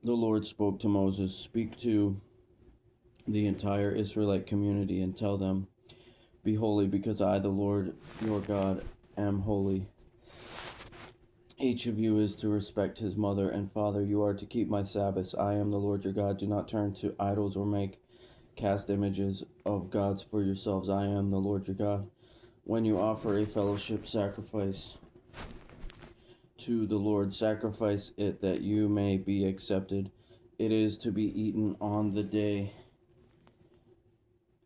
The Lord spoke to Moses, "Speak to the entire Israelite community and tell them, 'Be holy, because I, the Lord your God, am holy. Each of you is to respect his mother and father. You are to keep my Sabbaths. I am the Lord your God. Do not turn to idols or make cast images of gods for yourselves. I am the Lord your God. When you offer a fellowship sacrifice to the Lord, sacrifice it that you may be accepted. It is to be eaten on the day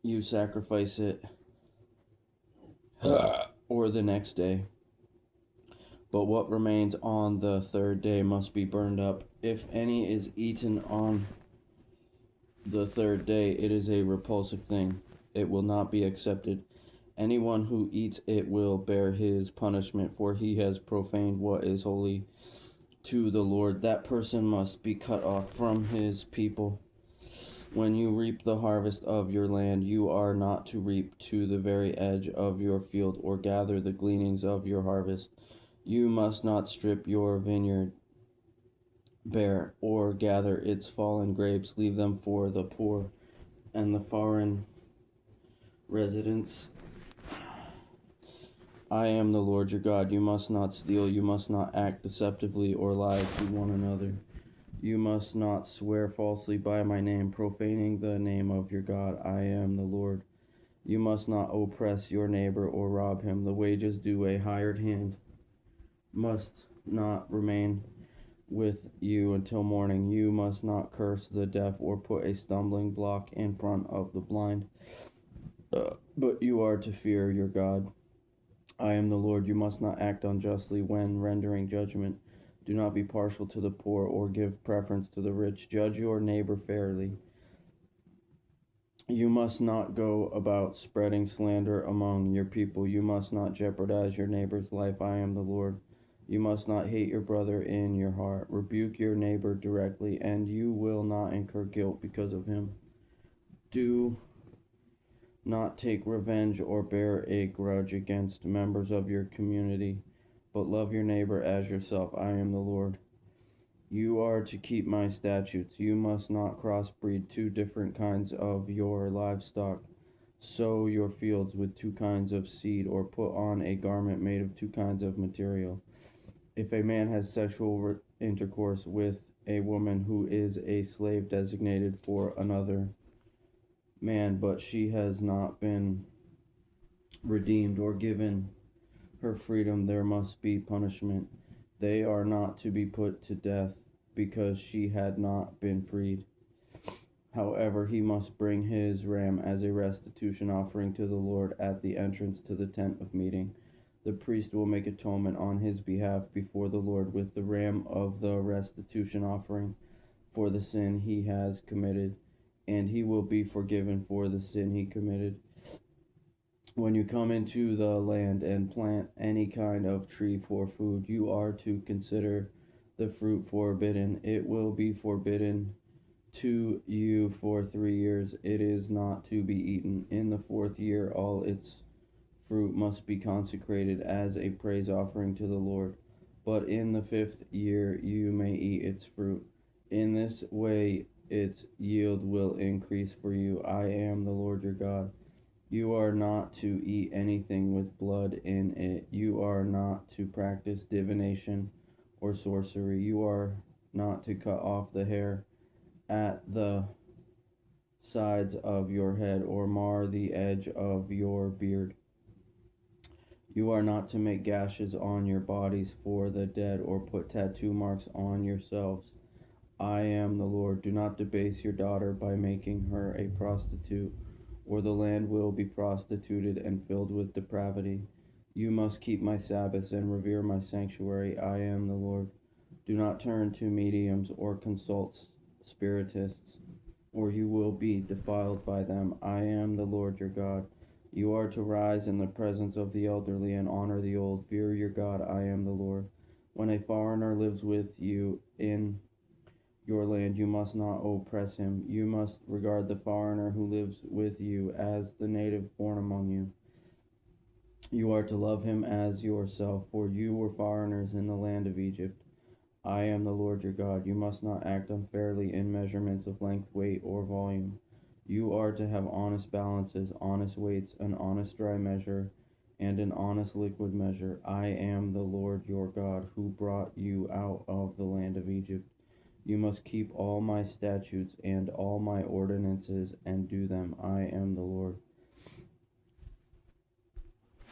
you sacrifice it, or the next day. But what remains on the third day must be burned up. If any is eaten on the third day, it is a repulsive thing. It will not be accepted. Anyone who eats it will bear his punishment, for he has profaned what is holy to the Lord. That person must be cut off from his people. When you reap the harvest of your land, you are not to reap to the very edge of your field or gather the gleanings of your harvest. You must not strip your vineyard bare or gather its fallen grapes. Leave them for the poor and the foreign residents. I am the Lord your God. You must not steal. You must not act deceptively or lie to one another. You must not swear falsely by my name, profaning the name of your God. I am the Lord. You must not oppress your neighbor or rob him. The wages due a hired hand must not remain with you until morning. You must not curse the deaf or put a stumbling block in front of the blind. But you are to fear your God. I am the Lord. You must not act unjustly when rendering judgment. Do not be partial to the poor or give preference to the rich. Judge your neighbor fairly. You must not go about spreading slander among your people. You must not jeopardize your neighbor's life. I am the Lord. You must not hate your brother in your heart. Rebuke your neighbor directly, and you will not incur guilt because of him. Do not take revenge or bear a grudge against members of your community, but love your neighbor as yourself. I am the Lord. You are to keep my statutes. You must not crossbreed two different kinds of your livestock, sow your fields with two kinds of seed, or put on a garment made of two kinds of material. If a man has sexual intercourse with a woman who is a slave designated for another man, but she has not been redeemed or given her freedom, there must be punishment. They are not to be put to death because she had not been freed. However, he must bring his ram as a restitution offering to the Lord at the entrance to the tent of meeting. The priest will make atonement on his behalf before the Lord with the ram of the restitution offering for the sin he has committed, and he will be forgiven for the sin he committed. When you come into the land and plant any kind of tree for food, you are to consider the fruit forbidden. It will be forbidden to you for 3 years. It is not to be eaten. In the fourth year, all its fruit must be consecrated as a praise offering to the Lord. But in the 5th year, you may eat its fruit. In this way, its yield will increase for you. I am the Lord your God. You are not to eat anything with blood in it. You are not to practice divination or sorcery. You are not to cut off the hair at the sides of your head or mar the edge of your beard. You are not to make gashes on your bodies for the dead or put tattoo marks on yourselves. I am the Lord. Do not debase your daughter by making her a prostitute, or the land will be prostituted and filled with depravity. You must keep my Sabbaths and revere my sanctuary. I am the Lord. Do not turn to mediums or consult spiritists, or you will be defiled by them. I am the Lord your God. You are to rise in the presence of the elderly and honor the old. Fear your God. I am the Lord. When a foreigner lives with you in your land, you must not oppress him. You must regard the foreigner who lives with you as the native born among you. You are to love him as yourself, for you were foreigners in the land of Egypt. I am the Lord your God. You must not act unfairly in measurements of length, weight, or volume. You are to have honest balances, honest weights, an honest dry measure, and an honest liquid measure. I am the Lord your God who brought you out of the land of Egypt. You must keep all my statutes and all my ordinances and do them. I am the Lord.